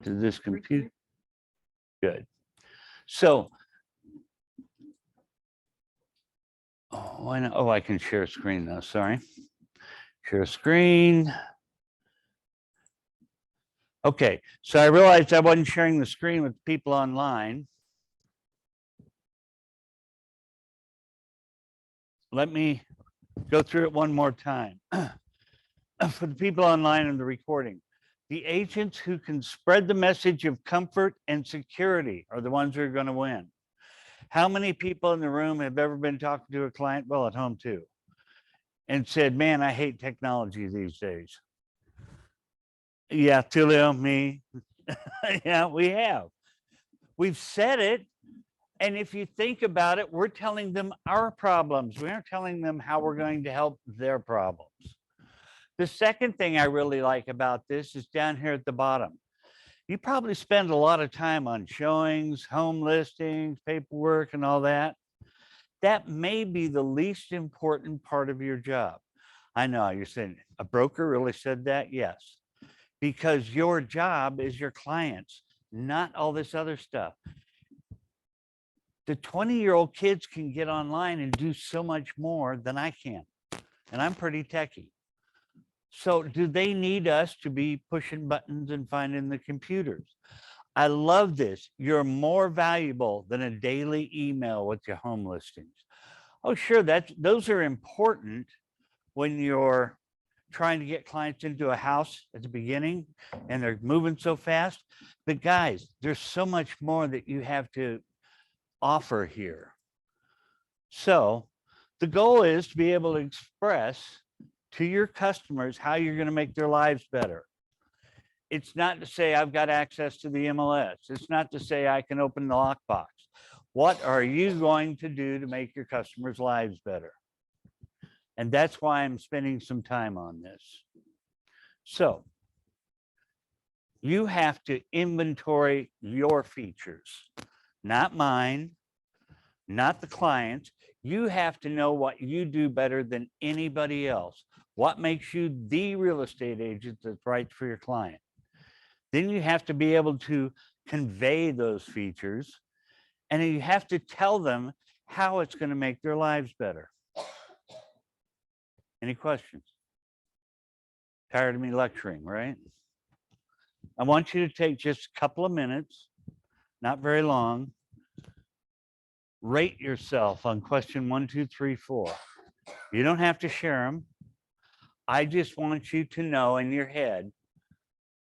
to this computer. Good. So, why not? Oh, I can share screen now. Sorry. Share screen. Okay, so I realized I wasn't sharing the screen with people online. Let me go through it one more time. For the people online and the recording, the agents who can spread the message of comfort and security are the ones who are going to win. How many people in the room have ever been talking to a client, well, at home too, and said, man, I hate technology these days? Yeah, Tulio, me. Yeah, we have. We've said it. And if you think about it, we're telling them our problems. We aren't telling them how we're going to help their problems. The second thing I really like about this is down here at the bottom. You probably spend a lot of time on showings, home listings, paperwork, and all that. That may be the least important part of your job. I know you're saying, a broker really said that? Yes. Because your job is your clients, not all this other stuff. The 20-year-old kids can get online and do so much more than I can. And I'm pretty techie. So do they need us to be pushing buttons and finding the computers? I love this. You're more valuable than a daily email with your home listings. Oh, sure, those are important when you're trying to get clients into a house at the beginning and they're moving so fast. But guys, there's so much more that you have to offer here. So the goal is to be able to express to your customers how you're going to make their lives better. It's not to say I've got access to the MLS. It's not to say I can open the lockbox. What are you going to do to make your customers' lives better? And that's why I'm spending some time on this. So you have to inventory your features, not mine, not the client's. You have to know what you do better than anybody else. What makes you the real estate agent that's right for your client? Then you have to be able to convey those features, and you have to tell them how it's going to make their lives better. Any questions? Tired of me lecturing, right? I want you to take just a couple of minutes, not very long. Rate yourself on question 1, 2, 3, 4. You don't have to share them. I just want you to know in your head,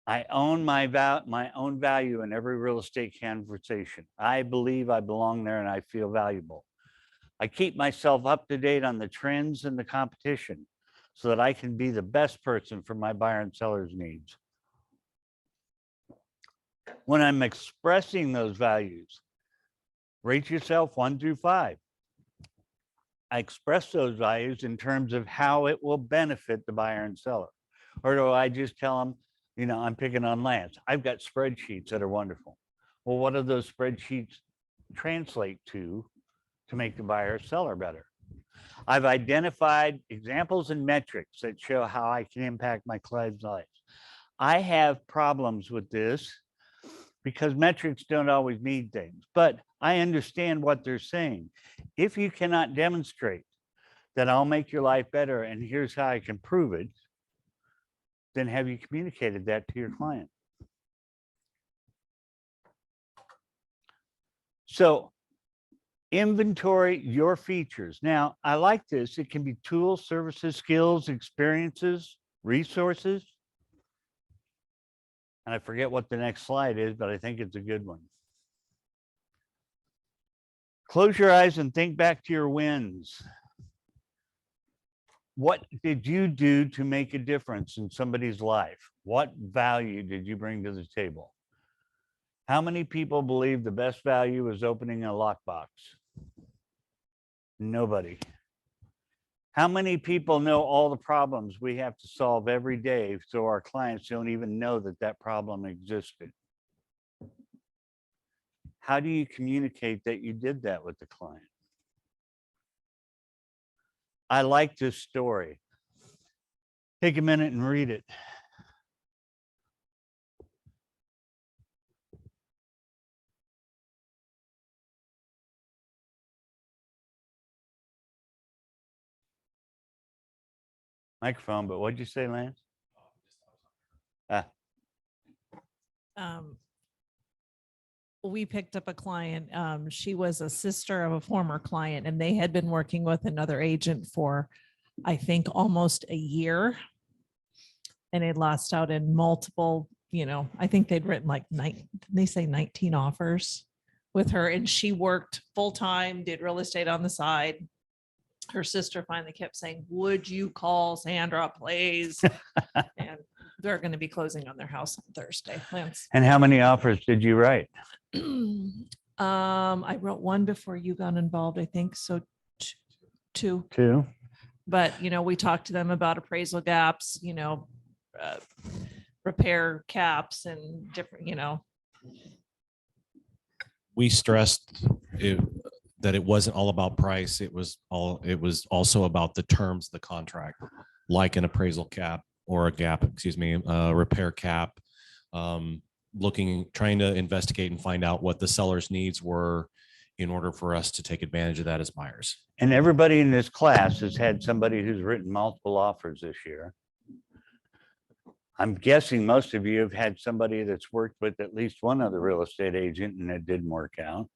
I own my own value in every real estate conversation. I believe I belong there and I feel valuable. I keep myself up to date on the trends and the competition so that I can be the best person for my buyer and seller's needs. When I'm expressing those values, rate yourself 1 through 5. I express those values in terms of how it will benefit the buyer and seller. Or do I just tell them, you know, I'm picking on Lance. I've got spreadsheets that are wonderful. Well, what do those spreadsheets translate to make the buyer or seller better? I've identified examples and metrics that show how I can impact my clients' lives. I have problems with this because metrics don't always mean things, but I understand what they're saying. If you cannot demonstrate that I'll make your life better and here's how I can prove it, then have you communicated that to your client? So inventory your features. Now, I like this. It can be tools, services, skills, experiences, resources. And I forget what the next slide is, but I think it's a good one. Close your eyes and think back to your wins. What did you do to make a difference in somebody's life? What value did you bring to the table? How many people believe the best value is opening a lockbox? Nobody. How many people know all the problems we have to solve every day so our clients don't even know that that problem existed? How do you communicate that you did that with the client? I like this story. Take a minute and read it. microphone, but what'd you say, Lance? Ah, We picked up a client. She was a sister of a former client, and they had been working with another agent for, I think, almost a year. And they lost out in multiple, I think they'd written like they say 19 offers with her. And she worked full time, did real estate on the side. Her sister finally kept saying, would you call Sandra, please? And they're going to be closing on their house on Thursday. Lance. and how many offers did you write? I wrote one before you got involved, I think. So two, Two. but we talked to them about appraisal gaps, repair caps and different, We stressed that it wasn't all about price. It was also about the terms of the contract, like an appraisal cap or a gap, repair cap. Trying to investigate and find out what the seller's needs were in order for us to take advantage of that as buyers. And everybody in this class has had somebody who's written multiple offers this year. I'm guessing most of you have had somebody that's worked with at least one other real estate agent and it didn't work out.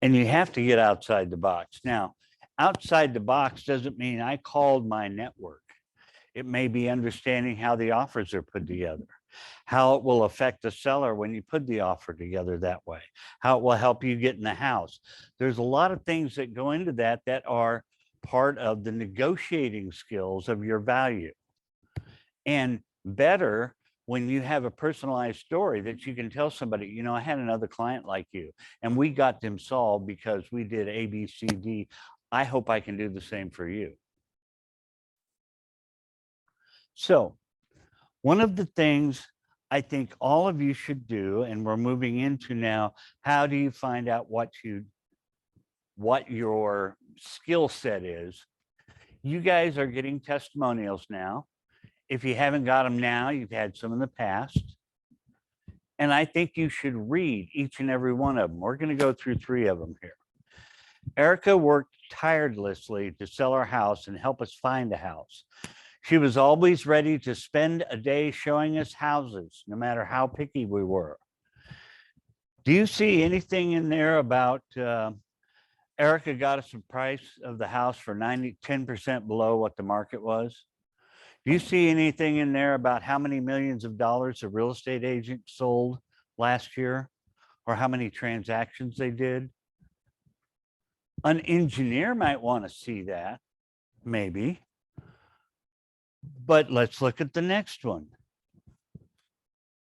And you have to get outside the box. Now, outside the box doesn't mean I called my network. It may be understanding how the offers are put together, how it will affect the seller when you put the offer together that way, how it will help you get in the house. There's a lot of things that go into that are part of the negotiating skills of your value. And better when you have a personalized story that you can tell somebody, I had another client like you and we got them solved because we did A, B, C, D. I hope I can do the same for you. So one of the things I think all of you should do, and we're moving into now, how do you find out what your skill set is? You guys are getting testimonials now. If you haven't got them now, you've had some in the past. And I think you should read each and every one of them. We're going to go through 3 of them here. Erica worked tirelessly to sell our house and help us find a house. She was always ready to spend a day showing us houses, no matter how picky we were. Do you see anything in there about Erica got us a price of the house for 10% below what the market was? Do you see anything in there about how many millions of dollars a real estate agent sold last year or how many transactions they did? An engineer might want to see that, maybe. But let's look at the next one.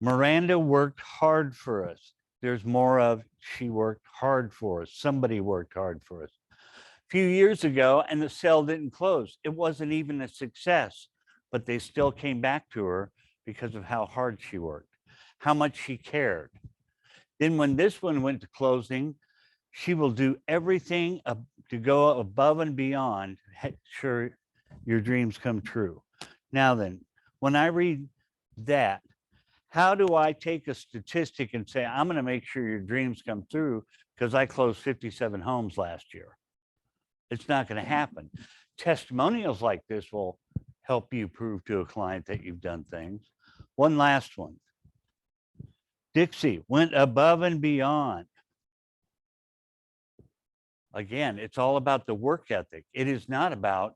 Miranda worked hard for us. There's more of she worked hard for us. Somebody worked hard for us. A few years ago, and the sale didn't close. It wasn't even a success, but they still came back to her because of how hard she worked, how much she cared. Then when this one went to closing, she will do everything to go above and beyond to make sure your dreams come true. Now then, when I read that, how do I take a statistic and say, I'm going to make sure your dreams come through because I closed 57 homes last year? It's not going to happen. Testimonials like this will help you prove to a client that you've done things. One last one. Dixie went above and beyond. Again, it's all about the work ethic. It is not about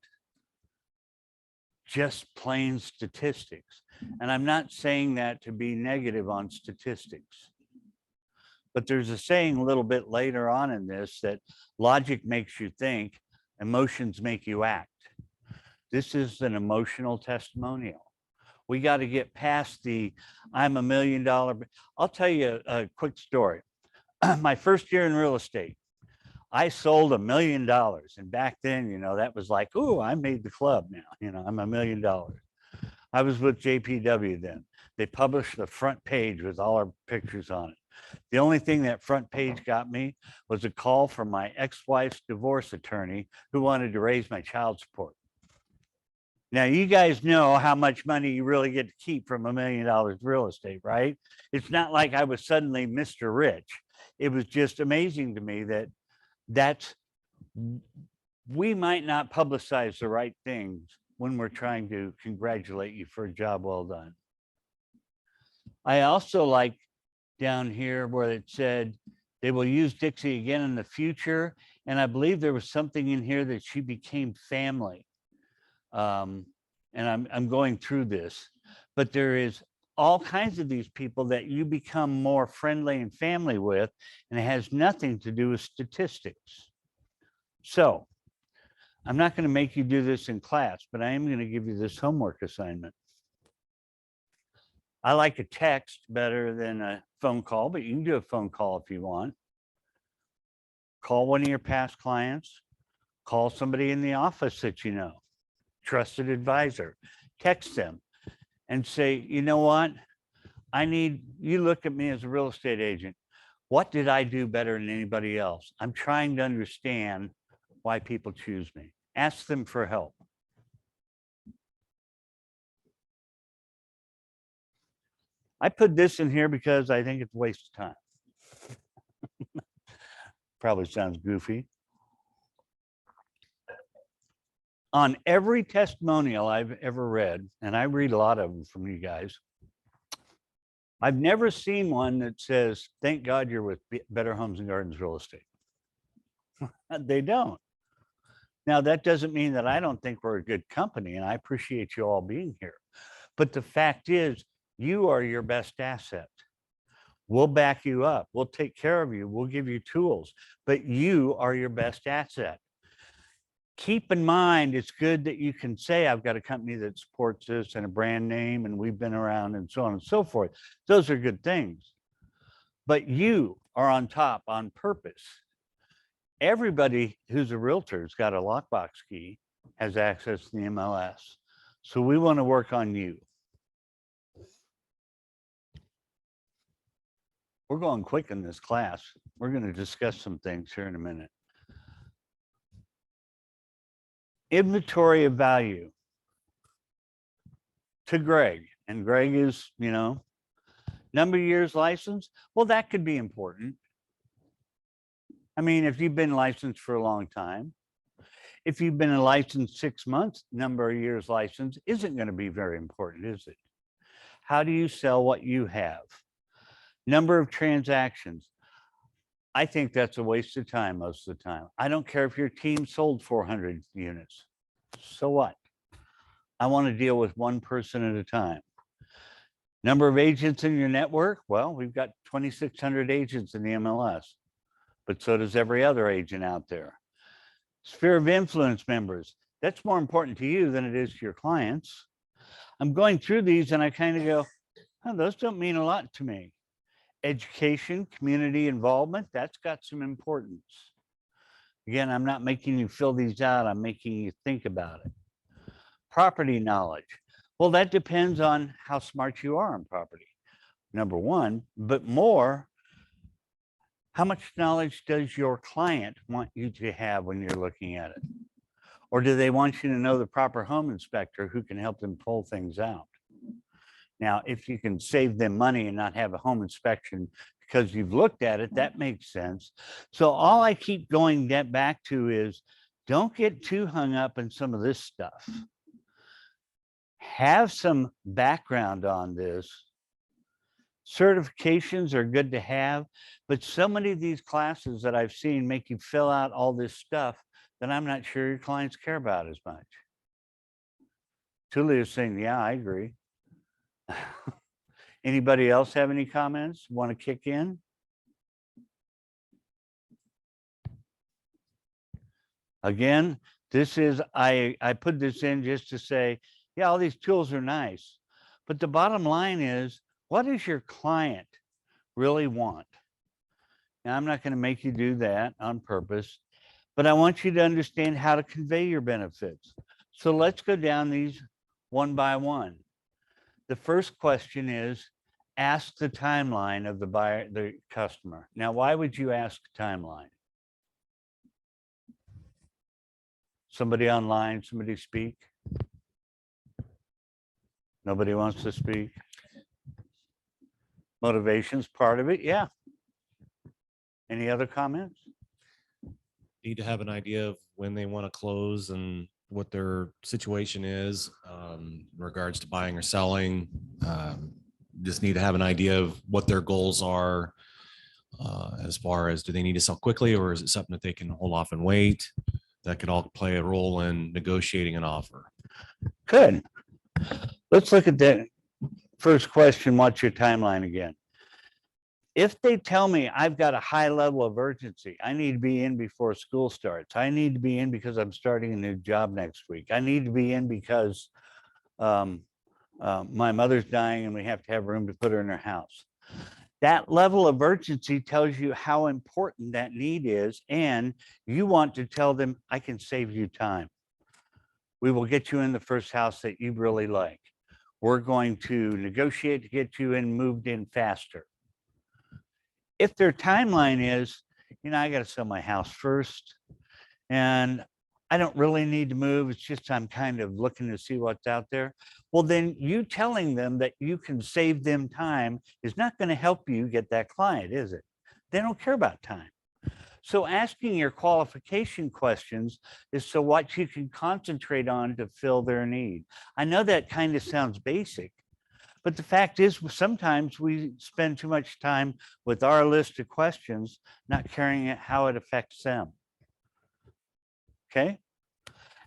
just plain statistics. And I'm not saying that to be negative on statistics. But there's a saying a little bit later on in this that logic makes you think, emotions make you act. This is an emotional testimonial. We got to get past the I'm $1 million. I'll tell you a quick story. My first year in real estate, I sold $1 million. And back then, that was like, oh, I made the club now. I'm $1 million. I was with JPW then. They published the front page with all our pictures on it. The only thing that front page got me was a call from my ex-wife's divorce attorney who wanted to raise my child support. Now, you guys know how much money you really get to keep from $1 million real estate, right? It's not like I was suddenly Mr. Rich. It was just amazing to me that that's we might not publicize the right things when we're trying to congratulate you for a job well done. I also like down here where it said they will use Dixie again in the future. And I believe there was something in here that she became family. And I'm going through this, but there is all kinds of these people that you become more friendly and family with, and it has nothing to do with statistics. So I'm not going to make you do this in class, but I am going to give you this homework assignment. I like a text better than a phone call, but you can do a phone call if you want. Call one of your past clients, call somebody in the office that you know, trusted advisor, text them and say, you know what? I need you look at me as a real estate agent. What did I do better than anybody else? I'm trying to understand why people choose me. Ask them for help. I put this in here because I think it's a waste of time. Probably sounds goofy. On every testimonial I've ever read, and I read a lot of them from you guys, I've never seen one that says, thank God you're with Better Homes and Gardens Real Estate. They don't. Now, that doesn't mean that I don't think we're a good company, and I appreciate you all being here. But the fact is, you are your best asset. We'll back you up. We'll take care of you. We'll give you tools, but you are your best asset. Keep in mind, it's good that you can say, I've got a company that supports this and a brand name, and we've been around and so on and so forth. Those are good things. But you are on top on purpose. Everybody who's a realtor's got a lockbox key, has access to the MLS. So we want to work on you. We're going quick in this class. We're going to discuss some things here in a minute. Inventory of value to Greg. And Greg is, number of years licensed. Well, that could be important. I mean, if you've been licensed for a long time, if you've been licensed 6 months, number of years licensed isn't going to be very important, is it? How do you sell what you have? Number of transactions. I think that's a waste of time most of the time. I don't care if your team sold 400 units. So what? I want to deal with one person at a time. Number of agents in your network. Well, we've got 2,600 agents in the MLS, but so does every other agent out there. Sphere of influence members. That's more important to you than it is to your clients. I'm going through these and I kind of go, oh, those don't mean a lot to me. Education, community involvement, that's got some importance. Again, I'm not making you fill these out. I'm making you think about it. Property knowledge. Well, that depends on how smart you are on property, number one, but more, how much knowledge does your client want you to have when you're looking at it? Or do they want you to know the proper home inspector who can help them pull things out? Now, if you can save them money and not have a home inspection because you've looked at it, that makes sense. So all I keep going back to is don't get too hung up in some of this stuff. Have some background on this. Certifications are good to have, but so many of these classes that I've seen make you fill out all this stuff that I'm not sure your clients care about as much. Tulia is saying, yeah, I agree. Anybody else have any comments? Want to kick in? Again, this is, I put this in just to say, yeah, all these tools are nice, but the bottom line is, what does your client really want? Now, I'm not going to make you do that on purpose, but I want you to understand how to convey your benefits. So let's go down these one by one. The first question is, ask the timeline of the buyer, the customer. Now, why would you ask the timeline? Somebody online, somebody speak? Nobody wants to speak? Motivation's part of it, yeah. Any other comments? need to have an idea of when they want to close and what their situation is in regards to buying or selling. Just need to have an idea of what their goals are as far as, do they need to sell quickly, or is it something that they can hold off and wait? That could all play a role in negotiating an offer. Good. Let's look at the first question. What's your timeline again? If they tell me I've got a high level of urgency, I need to be in before school starts. I need to be in because I'm starting a new job next week. I need to be in because my mother's dying and we have to have room to put her in her house. That level of urgency tells you how important that need is, and you want to tell them, I can save you time. We will get you in the first house that you really like. We're going to negotiate to get you in, moved in faster. If their timeline is, I got to sell my house first, and I don't really need to move. It's just I'm kind of looking to see what's out there. Well, then you telling them that you can save them time is not going to help you get that client, is it? They don't care about time. So asking your qualification questions is so what you can concentrate on to fill their need. I know that kind of sounds basic, but the fact is sometimes we spend too much time with our list of questions, not caring how it affects them. Okay.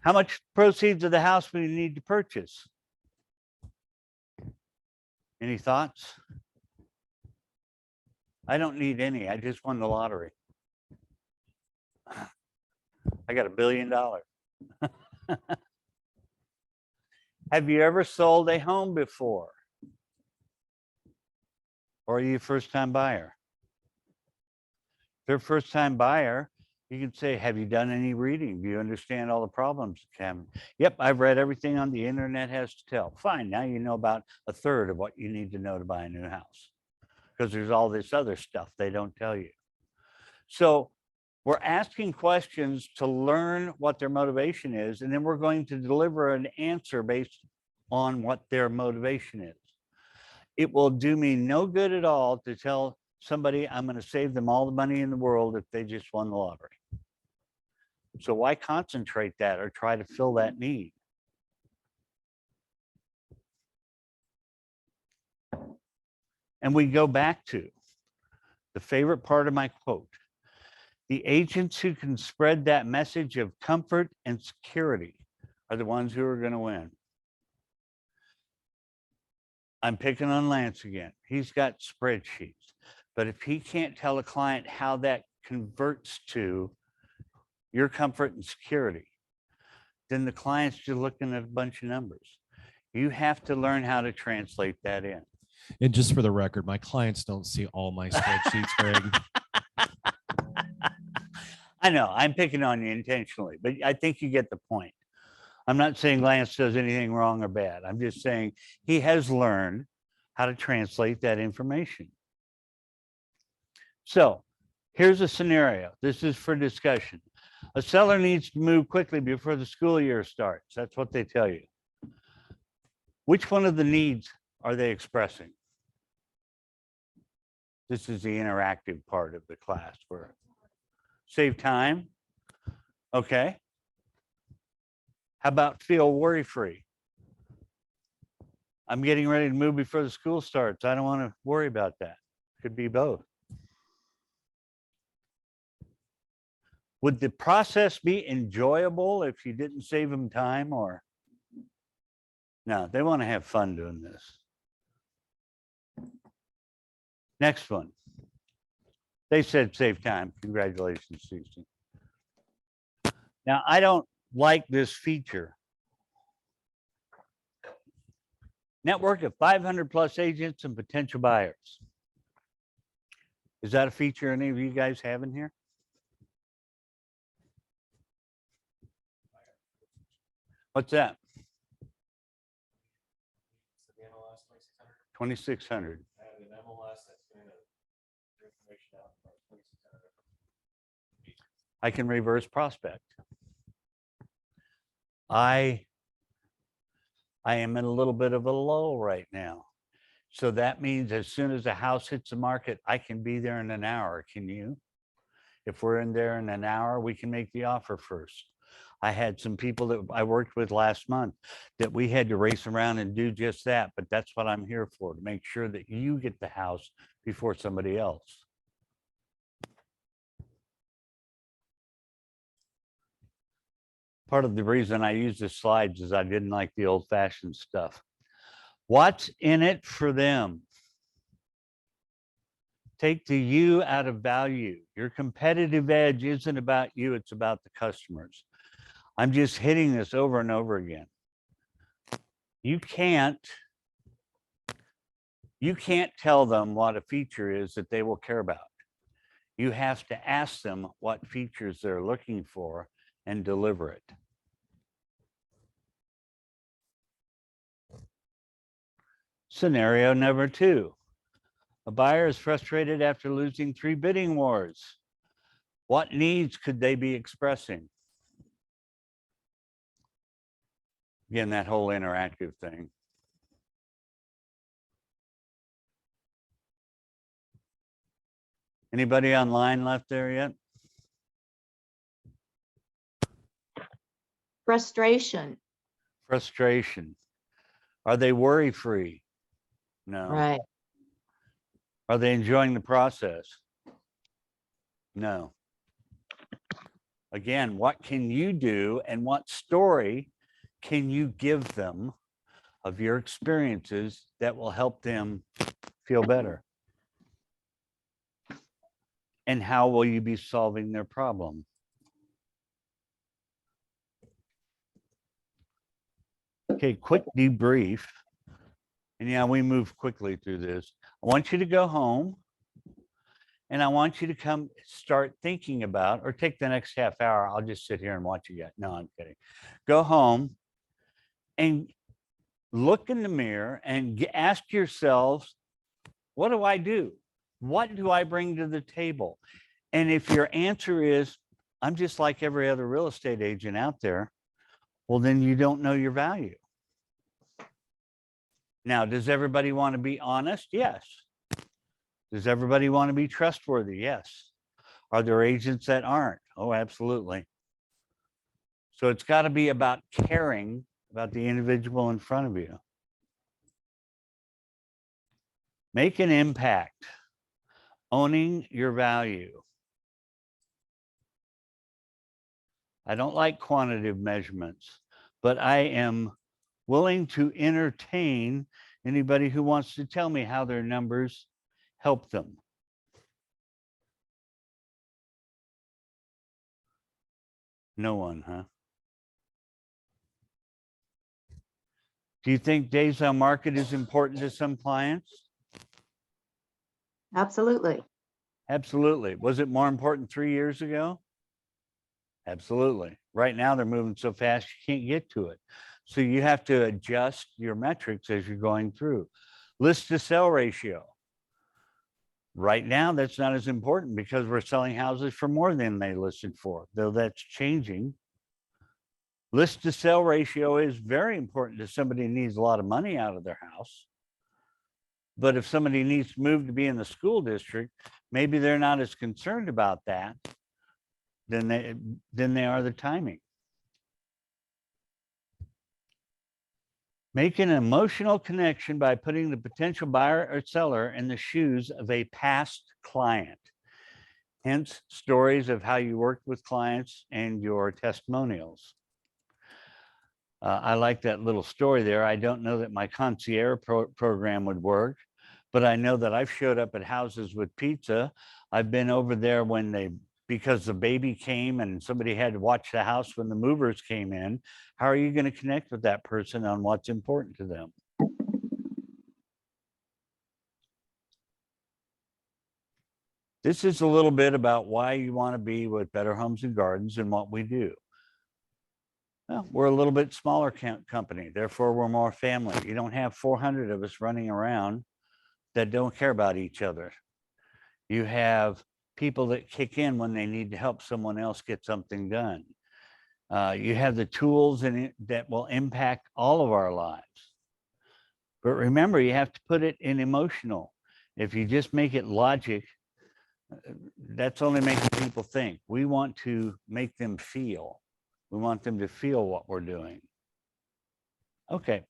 How much proceeds of the house we need to purchase? Any thoughts? I don't need any. I just won the lottery. I got $1 billion. Have you ever sold a home before? Or are you a first-time buyer? If they're a first-time buyer, you can say, have you done any reading? Do you understand all the problems? Yep, I've read everything on the internet has to tell. Fine, now you know about a third of what you need to know to buy a new house, because there's all this other stuff they don't tell you. So we're asking questions to learn what their motivation is, and then we're going to deliver an answer based on what their motivation is. It will do me no good at all to tell somebody I'm going to save them all the money in the world if they just won the lottery. So why concentrate that or try to fill that need? And we go back to the favorite part of my quote. The agents who can spread that message of comfort and security are the ones who are going to win. I'm picking on Lance again. He's got spreadsheets, but if he can't tell a client how that converts to your comfort and security, then the client's just looking at a bunch of numbers. You have to learn how to translate that in. And just for the record, my clients don't see all my spreadsheets, Greg. I know I'm picking on you intentionally, but I think you get the point. I'm not saying Lance does anything wrong or bad. I'm just saying he has learned how to translate that information. So here's a scenario. This is for discussion. A seller needs to move quickly before the school year starts. That's what they tell you. Which one of the needs are they expressing? This is the interactive part of the class where save time. Okay. How about feel worry-free? I'm getting ready to move before the school starts. I don't want to worry about that. Could be both. Would the process be enjoyable if you didn't save them time, or? No, they want to have fun doing this. Next one. They said save time. Congratulations, Susan. Now, I don't like this feature. Network of 500 plus agents and potential buyers. Is that a feature any of you guys have in here? What's that? 2,600. I can reverse prospect. I am in a little bit of a lull right now. So that means as soon as the house hits the market, I can be there in an hour. Can you? If we're in there in an hour, we can make the offer first. I had some people that I worked with last month that we had to race around and do just that, but that's what I'm here for, to make sure that you get the house before somebody else. Part of the reason I use the slides is I didn't like the old fashioned stuff. What's in it for them? Take the you out of value. Your competitive edge isn't about you, it's about the customers. I'm just hitting this over and over again. You can't tell them what a feature is that they will care about. You have to ask them what features they're looking for and deliver it. Scenario number 2. A buyer is frustrated after losing 3 bidding wars. What needs could they be expressing? Again, that whole interactive thing. Anybody online left there yet? Frustration. Frustration. Are they worry-free? No. Right. Are they enjoying the process? No. Again, what can you do and what story can you give them of your experiences that will help them feel better? And how will you be solving their problem? Okay, quick debrief. And yeah, we move quickly through this. I want you to go home and I want you to come start thinking about, or take the next half hour. I'll just sit here and watch you guys. No, I'm kidding. Go home and look in the mirror and ask yourselves, what do I do? What do I bring to the table? And if your answer is, I'm just like every other real estate agent out there, well, then you don't know your value. Now, does everybody want to be honest? Yes. Does everybody want to be trustworthy? Yes. Are there agents that aren't? Oh, absolutely. So it's got to be about caring about the individual in front of you. Make an impact. Owning your value. I don't like quantitative measurements, but I am willing to entertain anybody who wants to tell me how their numbers help them. No one, huh? Do you think days on market is important to some clients? Absolutely. Absolutely. Was it more important 3 years ago? Absolutely. Right now, they're moving so fast, you can't get to it. So you have to adjust your metrics as you're going through. List to sell ratio. Right now, that's not as important because we're selling houses for more than they listed for, though that's changing. List to sell ratio is very important to somebody who needs a lot of money out of their house. But if somebody needs to move to be in the school district, maybe they're not as concerned about that than they are the timing. Make an emotional connection by putting the potential buyer or seller in the shoes of a past client. Hence, stories of how you worked with clients and your testimonials. I like that little story there. I don't know that my concierge program would work, but I know that I've showed up at houses with pizza. I've been over there when because the baby came and somebody had to watch the house when the movers came in. How are you going to connect with that person on what's important to them? This is a little bit about why you want to be with Better Homes and Gardens and what we do. Well, we're a little bit smaller company, therefore we're more family. You don't have 400 of us running around that don't care about each other. You have people that kick in when they need to help someone else get something done. You have the tools that will impact all of our lives. But remember, you have to put it in emotional. If you just make it logic, That's only making people think. We want to make them feel. We want them to feel what we're doing. Okay.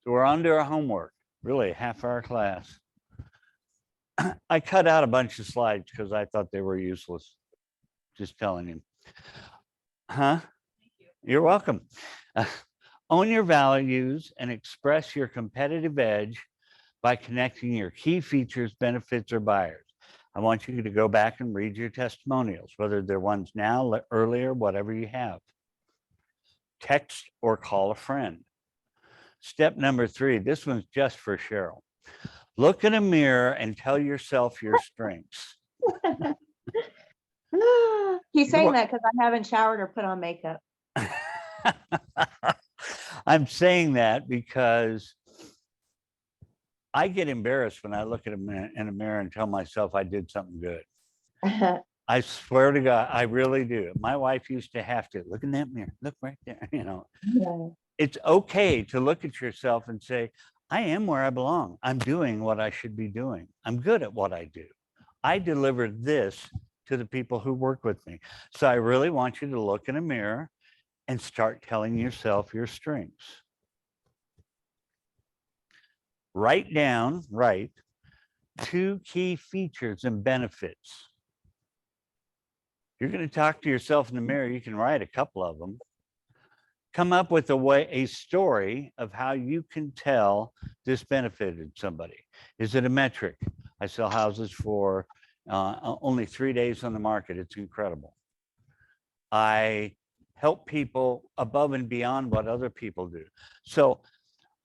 So we're on to our homework, really a half-hour class. I cut out a bunch of slides because I thought they were useless. Just telling you. Huh? You're welcome. Own your values and express your competitive edge by connecting your key features, benefits, or buyers. I want you to go back and read your testimonials, whether they're ones now, earlier, whatever you have. Text or call a friend. Step number 3, this one's just for Cheryl. Look in a mirror and tell yourself your strengths. He's saying that because I haven't showered or put on makeup. I'm saying that because I get embarrassed when I look at in a mirror and tell myself I did something good. I swear to God, I really do. My wife used to have to look in that mirror, look right there. You know, Yeah. it's okay to look at yourself and say, I am where I belong. I'm doing what I should be doing. I'm good at what I do. I deliver this to the people who work with me. So I really want you to look in a mirror and start telling yourself your strengths. Write 2 key features and benefits. You're going to talk to yourself in the mirror. You can write a couple of them. Come up with a story of how you can tell this benefited somebody. Is it a metric? I sell houses for only 3 days on the market. It's incredible. I help people above and beyond what other people do. So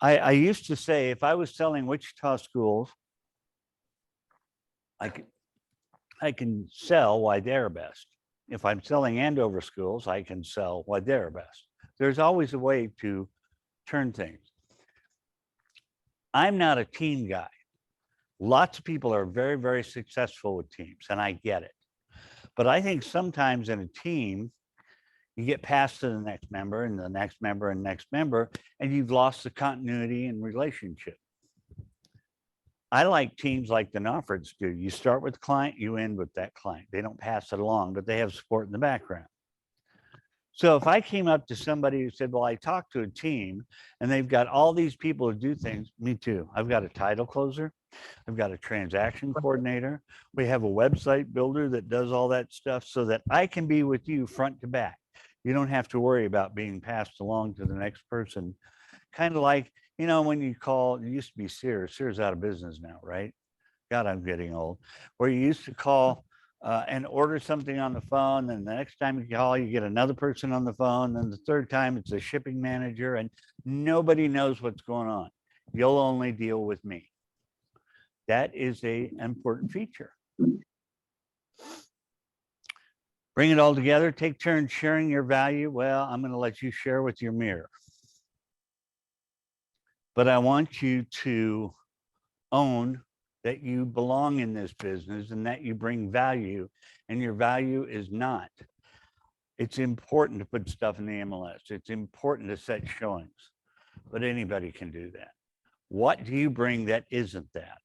I used to say, if I was selling Wichita schools, I can sell why they're best. If I'm selling Andover schools, I can sell why they're best. There's always a way to turn things. I'm not a team guy. Lots of people are very, very successful with teams, and I get it. But I think sometimes in a team, you get passed to the next member and the next member and next member, and you've lost the continuity and relationship. I like teams like the Knopfords do. You start with the client, you end with that client. They don't pass it along, but they have support in the background. So if I came up to somebody who said, well, I talked to a team and they've got all these people who do things, me too. I've got a title closer. I've got a transaction coordinator. We have a website builder that does all that stuff so that I can be with you front to back. You don't have to worry about being passed along to the next person. Kind of like, you know, when you call, it used to be Sears. Sears out of business now, right? God, I'm getting old. Where you used to call and order something on the phone, and the next time you call, you get another person on the phone, and the third time it's a shipping manager, and nobody knows what's going on. You'll only deal with me. That is an important feature. Bring it all together. Take turns sharing your value. Well, I'm going to let you share with your mirror. But I want you to own that you belong in this business and that you bring value, and your value is not. It's important to put stuff in the MLS. It's important to set showings, but anybody can do that. What do you bring that isn't that?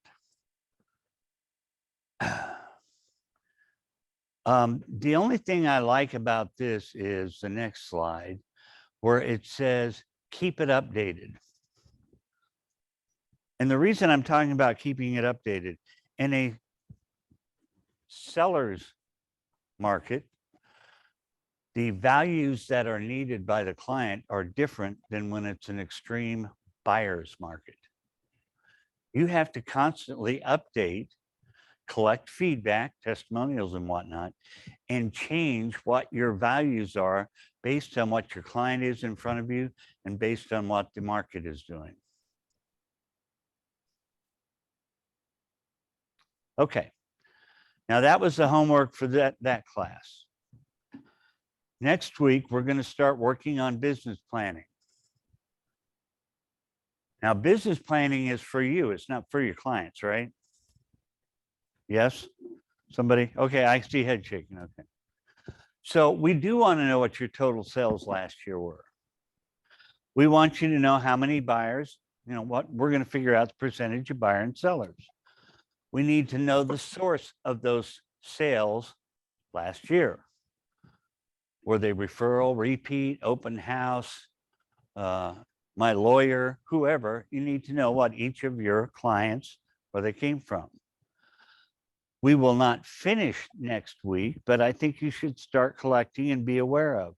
The only thing I like about this is the next slide where it says, keep it updated. And the reason I'm talking about keeping it updated, in a seller's market, the values that are needed by the client are different than when it's an extreme buyer's market. You have to constantly update, collect feedback, testimonials and whatnot, and change what your values are based on what your client is in front of you and based on what the market is doing. Okay, now that was the homework for that class. Next week, we're going to start working on business planning. Now, business planning is for you. It's not for your clients, right? Yes? Somebody? Okay, I see head shaking. Okay. So we do want to know what your total sales last year were. We want you to know how many buyers, you know, what we're going to figure out the percentage of buyer and sellers. We need to know the source of those sales last year. Were they referral, repeat, open house, my lawyer, whoever? You need to know what each of your clients, where they came from. We will not finish next week, but I think you should start collecting and be aware of.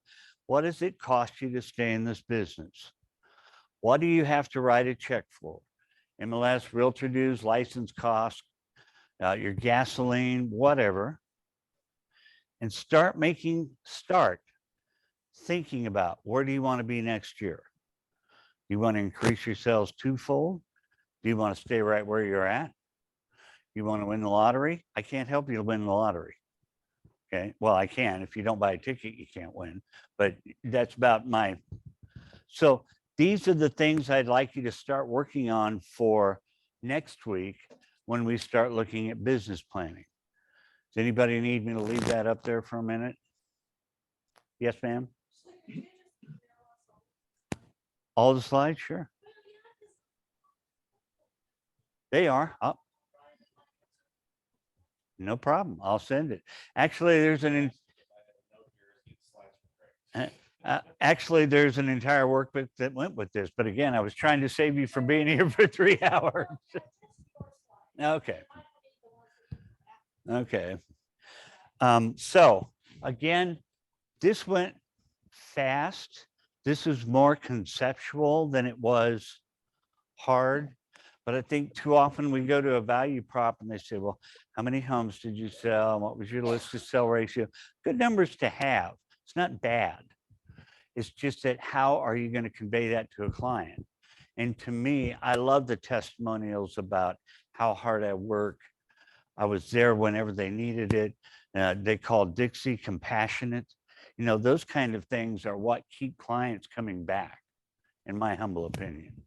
What does it cost you to stay in this business? What do you have to write a check for? MLS, realtor dues, license costs, your gasoline, whatever. And start thinking about, where do you want to be next year? You want to increase your sales twofold? Do you want to stay right where you're at? You want to win the lottery? I can't help you to win the lottery. Okay, well, I can. If you don't buy a ticket, you can't win. But that's about so these are the things I'd like you to start working on for next week when we start looking at business planning. Does anybody need me to leave that up there for a minute? Yes, ma'am. All the slides, sure. They are up. No problem. I'll send it. Actually, there's an entire workbook that went with this. But again, I was trying to save you from being here for 3 hours. Okay. Okay. So again, this went fast. This is more conceptual than it was hard. But I think too often we go to a value prop and they say, well, how many homes did you sell? What was your list to sell ratio? Good numbers to have. It's not bad. It's just that how are you going to convey that to a client? And to me, I love the testimonials about how hard I work. I was there whenever they needed it. They call Dixie compassionate. You know, those kind of things are what keep clients coming back, in my humble opinion.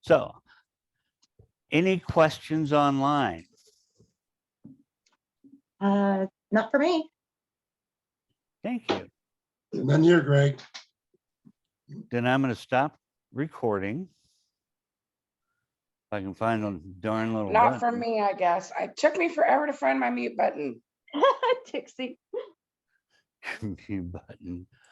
So, any questions online? Not for me. Thank you. None here, Greg. Then I'm going to stop recording. If I can find a darn little Not for button. me, I guess. It took me forever to find my mute button. Dixie. Mute button.